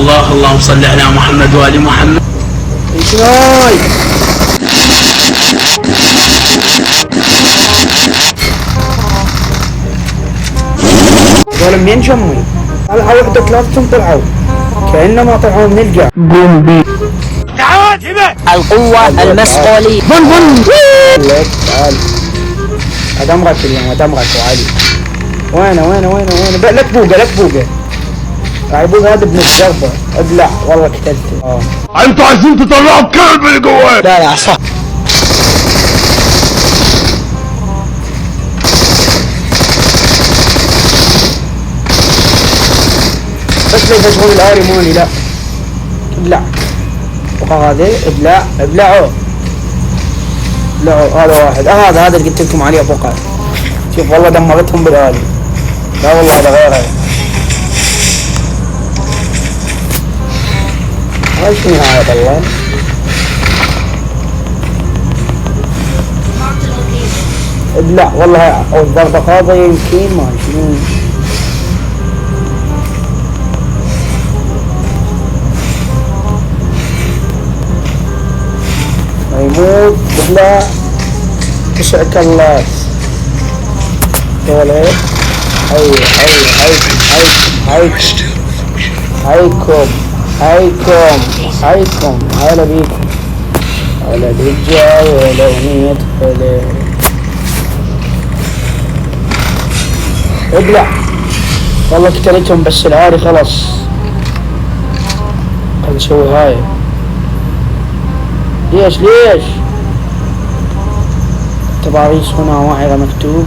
الله اللهم صل على محمد وآل محمد. شناي ظالم منين جمي؟ طلعوا وحدة ثلاثتهم طلعوا كأنما طلعوا من القاع. قوم بي تعال هنا القوة المسؤولية. بن لك تعال ادمغك اليوم ادمغك وعلي. وينه لك بوقه راح يبوق هذا ابن الشربة. ابلع والله قتلته. انتوا عايزين تطلعوا الكلب اللي جواه. لا صح. بس لو يفجرون الاري موني. لا ابلع وهذا ابلعوا هذا واحد. هذا اللي قلت لكم عليه بقى. شوف والله دمرتهم بالآلي. لا والله هذا غيره. هاي شنو هذا والله. ابلع والله. او الضربة هذا يمكن ما شنو. يموت ابلع. 9 كلات دولة. هيكم هلا بيكم. ولا دجال ولا أغنية ولا ابلع والله قتلتهم. بس العاري خلاص. خل نسوي هاي. ليش تضاريس هنا واعرة مكتوب.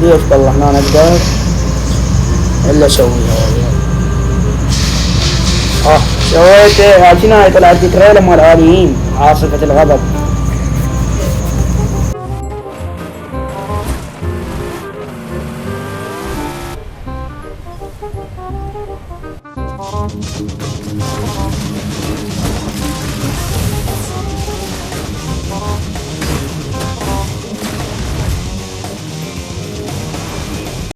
ليش والله ما نقدر الا اسويها والله. سويت عشان طلعت تريلر مال الآليين عاصفة الغضب.